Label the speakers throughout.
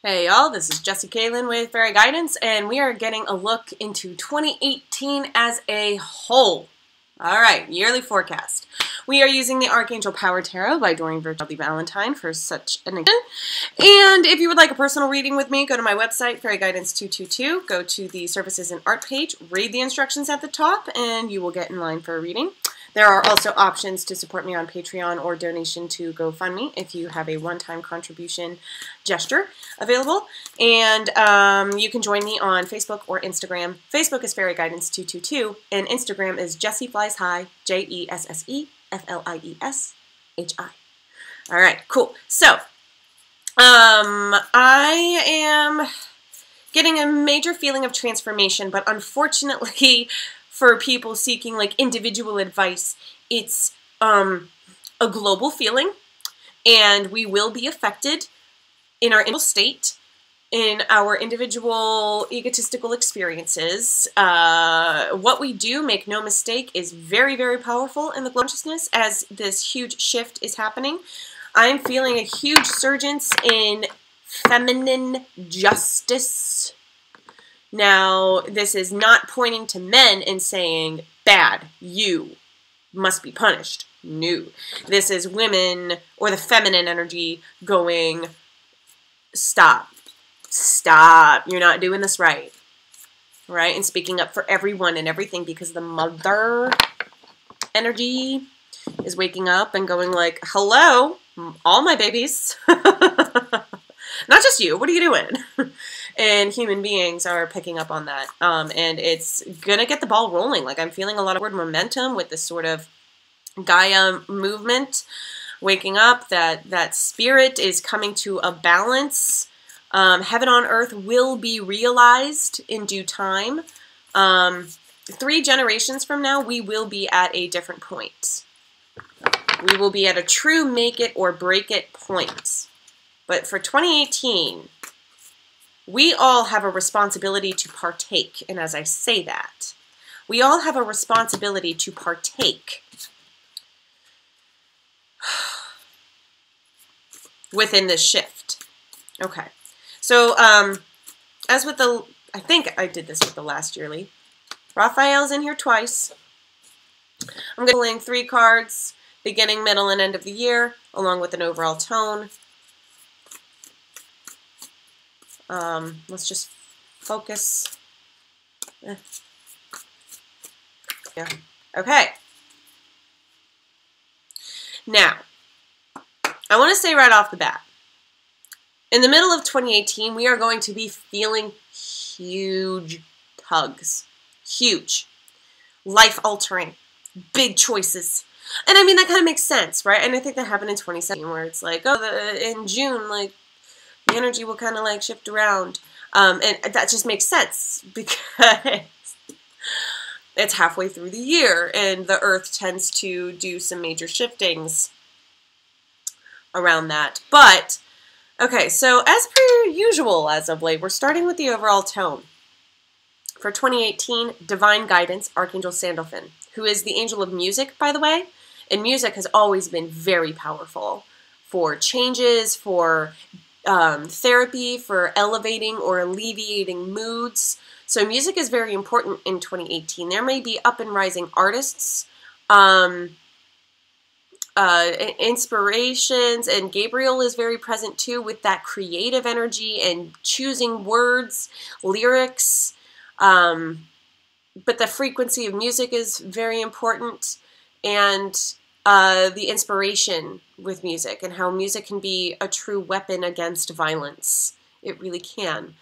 Speaker 1: Hey y'all, this is Jessie Kaylin with Fairy Guidance, and we are getting a look into 2018 as a whole. Alright, yearly forecast. We are using the Archangel Power Tarot by Doreen Virtual Valentine for such an occasion. And if you would like a personal reading with me, go to my website, Fairy Guidance 222, go to the Services and Art page, read the instructions at the top, and you will get in line for a reading. There are also options to support me on Patreon or donation to GoFundMe if you have a one-time contribution gesture available. And you can join me on Facebook or Instagram. Facebook is Fairy Guidance 222, and Instagram is Jessie Flies High, JESSEFLIESHI. All right, cool. So, I am getting a major feeling of transformation, but unfortunately, for people seeking like individual advice, it's a global feeling, and we will be affected in our individual state, in our individual egotistical experiences. What we do, make no mistake, is very, very powerful in the consciousness as this huge shift is happening. I'm feeling a huge surgence in feminine justice. Now, this is not pointing to men and saying, bad, you must be punished. No. This is women, or the feminine energy, going, stop. Stop. You're not doing this right. Right? And speaking up for everyone and everything, because the mother energy is waking up and going like, hello, all my babies. Not just you. What are you doing? And human beings are picking up on that. And it's going to get the ball rolling. Like, I'm feeling a lot of word momentum with this sort of Gaia movement waking up, that spirit is coming to a balance. Heaven on earth will be realized in due time. 3 generations from now, we will be at a different point. We will be at a true make it or break it point. But for 2018, we all have a responsibility to partake. And as I say that, we all have a responsibility to partake within this shift. Okay. So, as with the, I think I did this with the last yearly. Raphael's in here twice. I'm going to pull 3 cards, beginning, middle, and end of the year, along with an overall tone. Let's just focus. Yeah. Okay. Now, I want to say right off the bat, in the middle of 2018, we are going to be feeling huge tugs. Huge. Life-altering. Big choices. And I mean, that kind of makes sense, right? And I think that happened in 2017, where it's like, oh, in June, like, the energy will kind of like shift around. And that just makes sense because it's halfway through the year and the earth tends to do some major shiftings around that. But, okay, so as per usual as of late, we're starting with the overall tone. For 2018, Divine Guidance, Archangel Sandalphon, who is the angel of music, by the way. And music has always been very powerful for changes, for therapy, for elevating or alleviating moods. So music is very important in 2018. There may be up and rising artists, inspirations, and Gabriel is very present too with that creative energy and choosing words, lyrics. But the frequency of music is very important, and the inspiration with music and how music can be a true weapon against violence. It really can.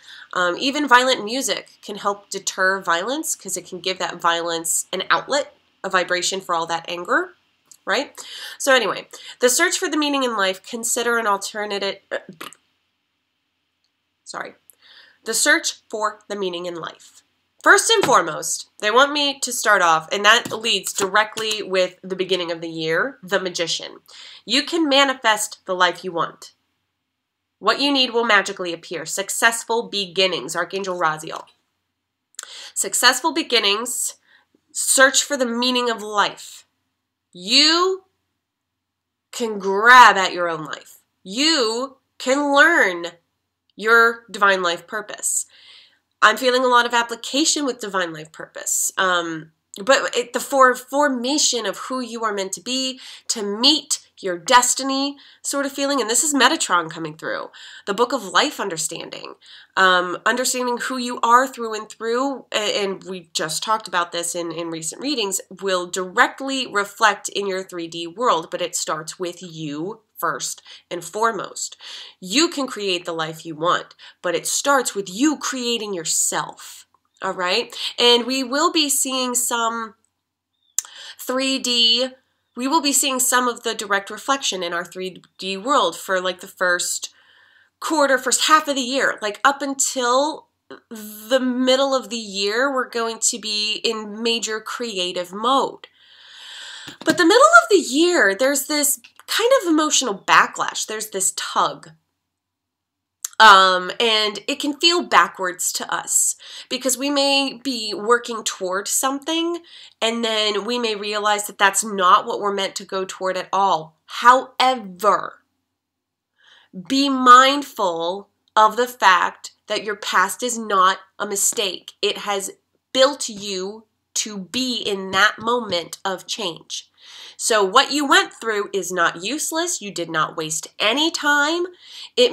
Speaker 1: Even violent music can help deter violence because it can give that violence an outlet, a vibration for all that anger, right? So anyway, the search for the meaning in life, consider an alternative, the search for the meaning in life. First and foremost, they want me to start off, and that leads directly with the beginning of the year, the Magician. You can manifest the life you want. What you need will magically appear. Successful beginnings, Archangel Raziel. Successful beginnings, search for the meaning of life. You can grab at your own life. You can learn your divine life purpose. I'm feeling a lot of application with divine life purpose. But the formation of who you are meant to be, to meet your destiny sort of feeling. And this is Metatron coming through. The book of life understanding. Understanding who you are through and through, and we just talked about this in recent readings, will directly reflect in your 3D world, but it starts with you first and foremost. You can create the life you want, but it starts with you creating yourself. All right? And we will be seeing some 3D, we will be seeing some of the direct reflection in our 3D world for like the first quarter, first half of the year. Like up until the middle of the year, we're going to be in major creative mode. But the middle of the year, there's this kind of emotional backlash. There's this tug. And it can feel backwards to us because we may be working toward something and then we may realize that that's not what we're meant to go toward at all. However, be mindful of the fact that your past is not a mistake. It has built you to be in that moment of change. So what you went through is not useless. You did not waste any time. It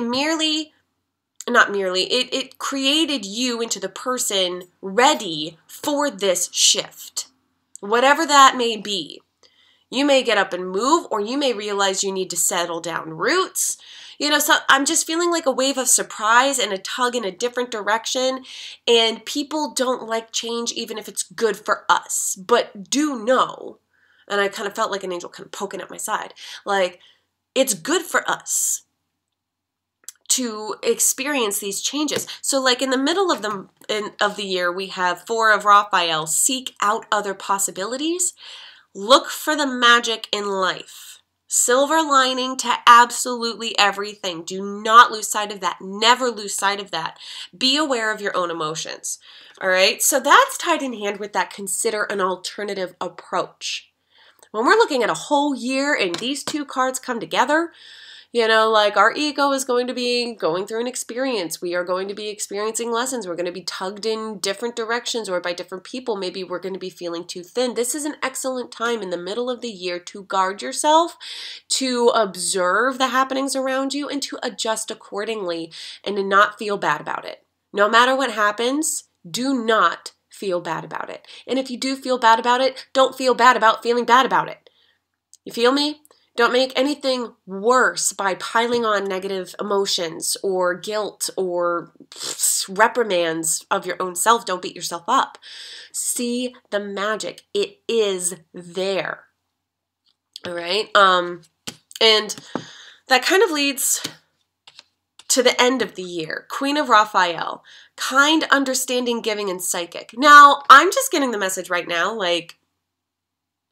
Speaker 1: created you into the person ready for this shift. Whatever that may be. You may get up and move, or you may realize you need to settle down roots. You know, so I'm just feeling like a wave of surprise and a tug in a different direction. And people don't like change even if it's good for us. But do know, and I kind of felt like an angel kind of poking at my side, like it's good for us to experience these changes. So like in the middle of the year, we have 4 of Raphael, seek out other possibilities. Look for the magic in life. Silver lining to absolutely everything. Do not lose sight of that. Never lose sight of that. Be aware of your own emotions. All right, so that's tied in hand with that consider an alternative approach. When we're looking at a whole year and these 2 cards come together, you know, like our ego is going to be going through an experience. We are going to be experiencing lessons. We're going to be tugged in different directions or by different people. Maybe we're going to be feeling too thin. This is an excellent time in the middle of the year to guard yourself, to observe the happenings around you, and to adjust accordingly and to not feel bad about it. No matter what happens, do not feel bad about it. And if you do feel bad about it, don't feel bad about feeling bad about it. You feel me? Don't make anything worse by piling on negative emotions or guilt or reprimands of your own self. Don't beat yourself up. See the magic. It is there. All right? And that kind of leads to the end of the year. Queen of Raphael. Kind, understanding, giving, and psychic. Now, I'm just getting the message right now, like,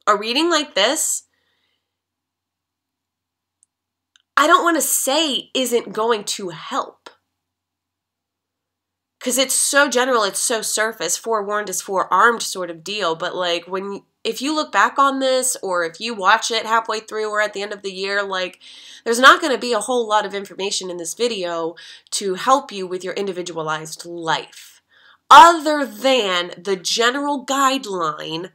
Speaker 1: a reading like this, I don't want to say isn't going to help. Because it's so general, it's so surface, forewarned is forearmed sort of deal. But like if you look back on this, or if you watch it halfway through or at the end of the year, like there's not going to be a whole lot of information in this video to help you with your individualized life. Other than the general guideline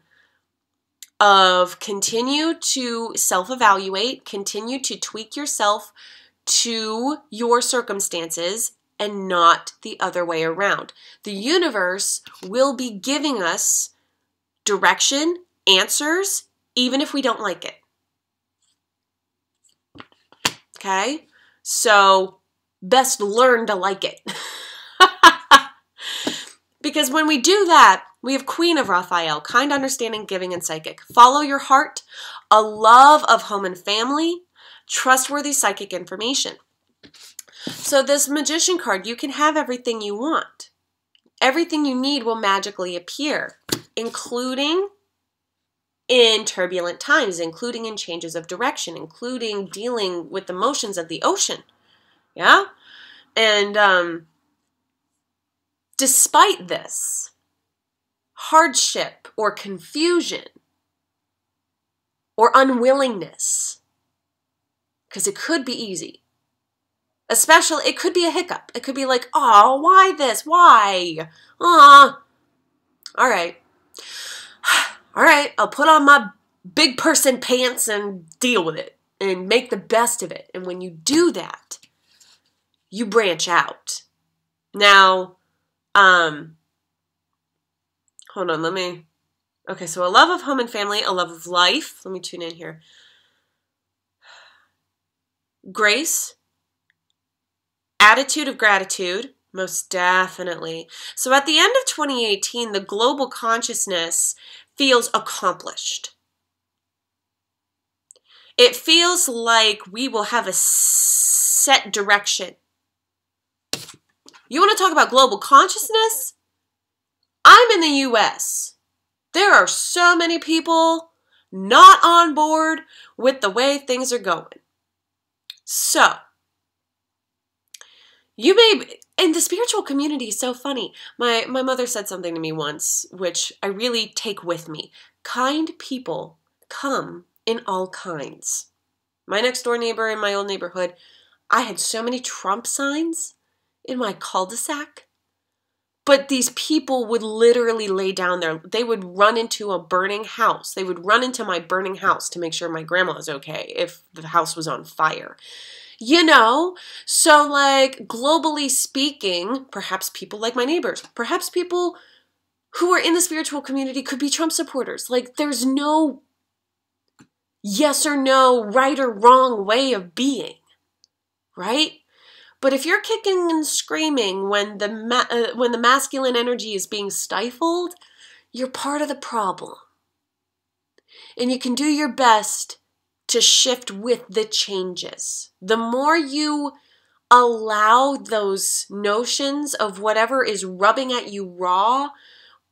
Speaker 1: of continue to self-evaluate, continue to tweak yourself to your circumstances and not the other way around. The universe will be giving us direction, answers, even if we don't like it. Okay? So, best learn to like it. Because when we do that, we have Queen of Raphael, kind, understanding, giving, and psychic. Follow your heart, a love of home and family, trustworthy psychic information. So this Magician card, you can have everything you want. Everything you need will magically appear, including in turbulent times, including in changes of direction, including dealing with the motions of the ocean. Yeah? And despite this hardship or confusion or unwillingness, because it could be easy, Especially, it could be a hiccup. It could be like, oh, why this? Why? All right. All right, I'll put on my big person pants and deal with it and make the best of it. And when you do that, you branch out. Now, hold on, okay, so a love of home and family, a love of life. Let me tune in here. Grace, attitude of gratitude, most definitely. So at the end of 2018, the global consciousness feels accomplished. It feels like we will have a set direction. You want to talk about global consciousness? I'm in the US. There are so many people not on board with the way things are going. So, you may, and the spiritual community is so funny. My mother said something to me once, which I really take with me. Kind people come in all kinds. My next door neighbor in my old neighborhood, I had so many Trump signs in my cul-de-sac. But these people would literally lay down there. They would run into a burning house. They would run into my burning house to make sure my grandma was okay if the house was on fire. You know? So like globally speaking, perhaps people like my neighbors, perhaps people who are in the spiritual community could be Trump supporters. Like there's no yes or no, right or wrong way of being, right? But if you're kicking and screaming when the masculine energy is being stifled, you're part of the problem. And you can do your best to shift with the changes. The more you allow those notions of whatever is rubbing at you raw,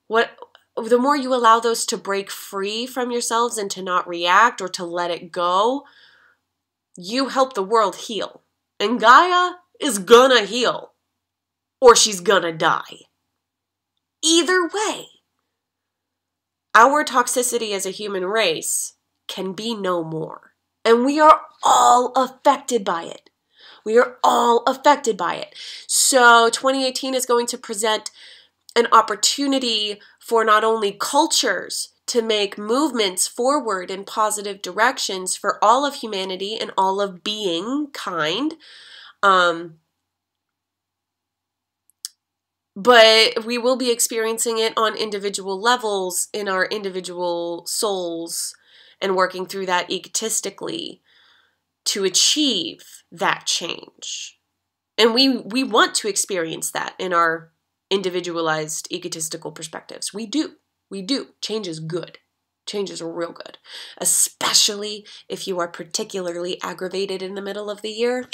Speaker 1: the more you allow those to break free from yourselves and to not react or to let it go, you help the world heal. And Gaia is gonna heal, or she's gonna die. Either way, our toxicity as a human race can be no more. And we are all affected by it. We are all affected by it. So 2018 is going to present an opportunity for not only cultures to make movements forward in positive directions for all of humanity and all of being kind, but we will be experiencing it on individual levels in our individual souls and working through that egotistically to achieve that change. And we want to experience that in our individualized egotistical perspectives. We do. We do. Change is good. Change is real good. Especially if you are particularly aggravated in the middle of the year.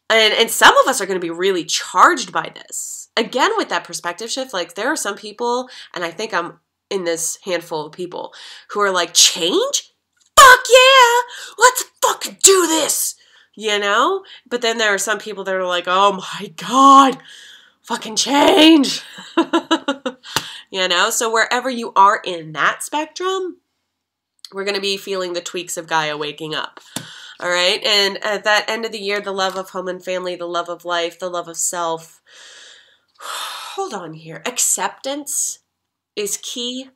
Speaker 1: And some of us are going to be really charged by this. Again, with that perspective shift, like there are some people, and I think I'm in this handful of people, who are like, change? Fuck yeah! Let's fucking do this! You know? But then there are some people that are like, oh my God, fucking change! You know? So wherever you are in that spectrum, we're going to be feeling the tweaks of Gaia waking up. All right, and at that end of the year, the love of home and family, the love of life, the love of self. Hold on here. Acceptance is key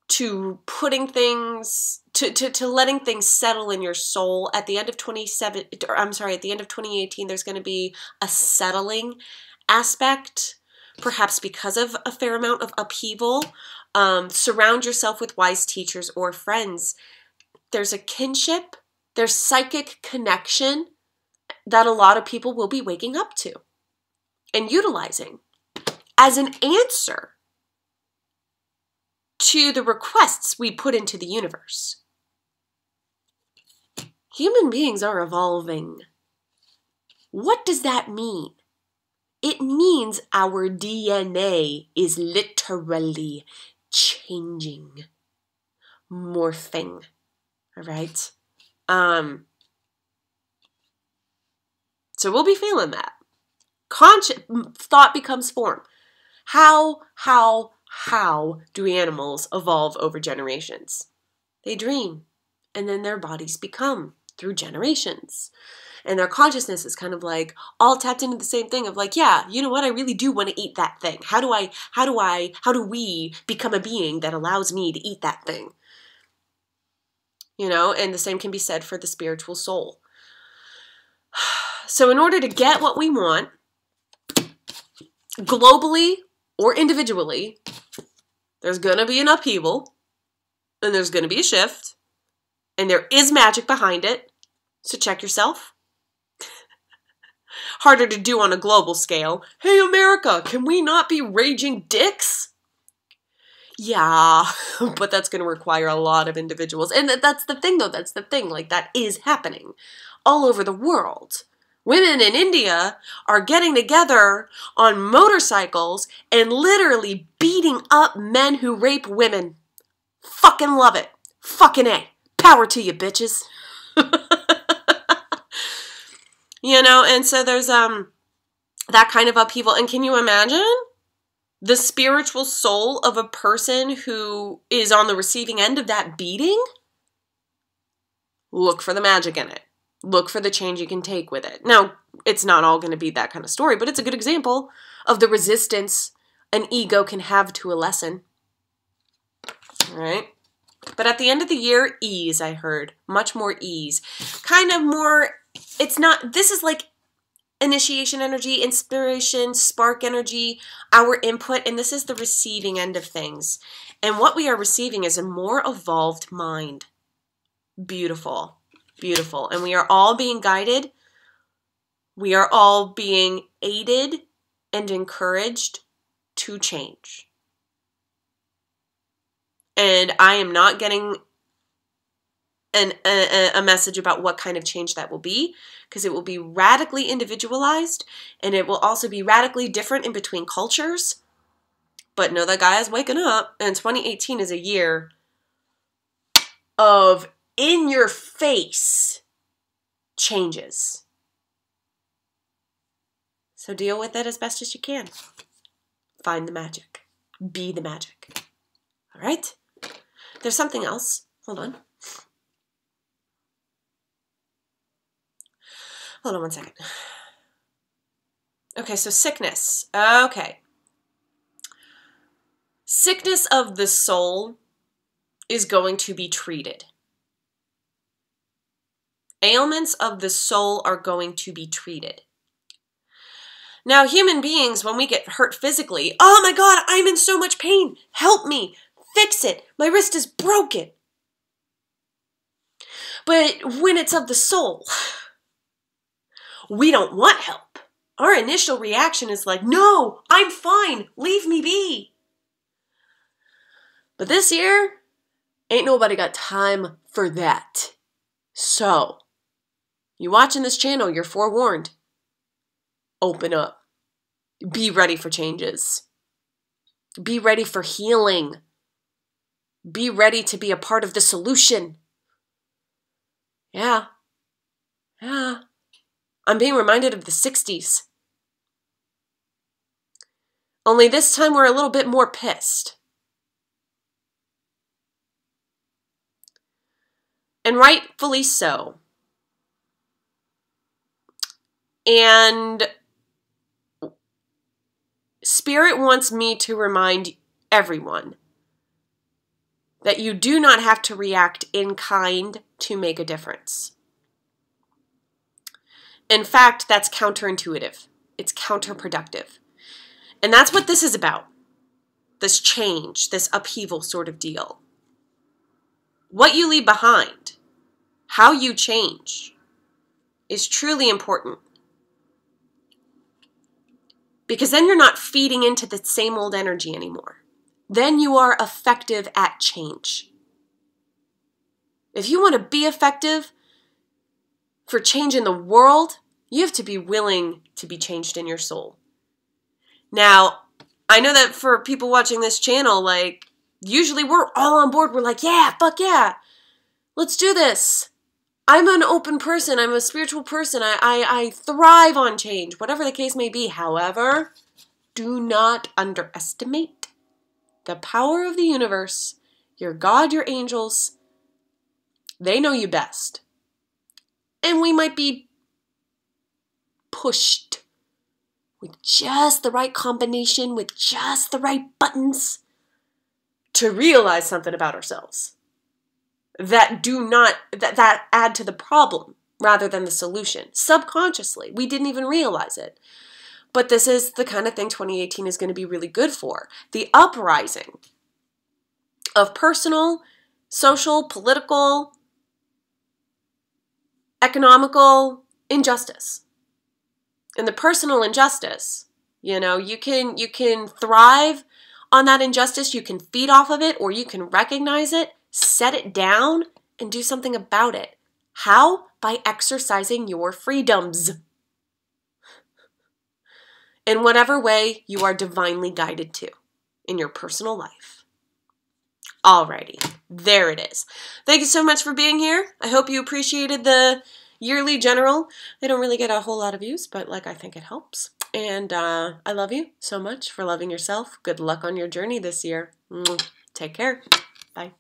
Speaker 1: to putting things, to letting things settle in your soul. At the end of at the end of 2018, there's going to be a settling aspect, perhaps because of a fair amount of upheaval. Surround yourself with wise teachers or friends. There's a kinship. There's psychic connection that a lot of people will be waking up to and utilizing as an answer to the requests we put into the universe. Human beings are evolving. What does that mean? It means our DNA is literally changing, morphing, all right? So we'll be feeling that. Thought becomes form. How do animals evolve over generations? They dream, and then their bodies become through generations. And their consciousness is kind of like all tapped into the same thing of like, yeah, you know what? I really do want to eat that thing. How do we become a being that allows me to eat that thing? You know, and the same can be said for the spiritual soul. So in order to get what we want, globally or individually, there's going to be an upheaval, and there's going to be a shift, and there is magic behind it. So check yourself. Harder to do on a global scale. Hey, America, can we not be raging dicks? Yeah, but that's going to require a lot of individuals. And that's the thing, though. That's the thing. Like, that is happening all over the world. Women in India are getting together on motorcycles and literally beating up men who rape women. Fucking love it. Fucking A. Power to you, bitches. You know, and so there's that kind of upheaval. And can you imagine the spiritual soul of a person who is on the receiving end of that beating? Look for the magic in it. Look for the change you can take with it. Now, it's not all going to be that kind of story, but it's a good example of the resistance an ego can have to a lesson. All right? But at the end of the year, ease, I heard. Much more ease. Kind of more, it's not, this is like initiation energy, inspiration, spark energy, our input, and this is the receiving end of things. And what we are receiving is a more evolved mind. Beautiful. Beautiful. And we are all being guided. We are all being aided and encouraged to change. And I am not getting a message about what kind of change that will be, because it will be radically individualized, and it will also be radically different in between cultures. But know that guy is waking up, and 2018 is a year of in-your-face changes. So deal with it as best as you can. Find the magic. Be the magic. All right? There's something else. Hold on. Hold on one second. Okay, so sickness. Okay. Sickness of the soul is going to be treated. Ailments of the soul are going to be treated. Now, human beings, when we get hurt physically, oh my God, I'm in so much pain. Help me. Fix it. My wrist is broken. But when it's of the soul, we don't want help. Our initial reaction is like, no, I'm fine. Leave me be. But this year, ain't nobody got time for that. So, you watching this channel, you're forewarned. Open up. Be ready for changes. Be ready for healing. Be ready to be a part of the solution. Yeah. Yeah. I'm being reminded of the 60s. Only this time we're a little bit more pissed. And rightfully so. And Spirit wants me to remind everyone that you do not have to react in kind to make a difference. In fact, that's counterintuitive. It's counterproductive. And that's what this is about. This change, this upheaval sort of deal. What you leave behind, how you change, is truly important. Because then you're not feeding into the same old energy anymore. Then you are effective at change. If you want to be effective for change in the world, you have to be willing to be changed in your soul. Now, I know that for people watching this channel, like, usually we're all on board. We're like, yeah, fuck yeah. Let's do this. I'm an open person. I'm a spiritual person. I thrive on change, whatever the case may be. However, do not underestimate the power of the universe, your God, your angels. They know you best. And we might be pushed with just the right combination, with just the right buttons to realize something about ourselves that add to the problem rather than the solution. Subconsciously, we didn't even realize it. But this is the kind of thing 2018 is going to be really good for. The uprising of personal, social, political, economical injustice. And the personal injustice, you can thrive on that injustice, you can feed off of it, or you can recognize it, set it down, and do something about it. How? By exercising your freedoms. In whatever way you are divinely guided to in your personal life. Alrighty, there it is. Thank you so much for being here. I hope you appreciated the yearly general. I don't really get a whole lot of views, but I think it helps. And I love you so much for loving yourself. Good luck on your journey this year. Take care. Bye.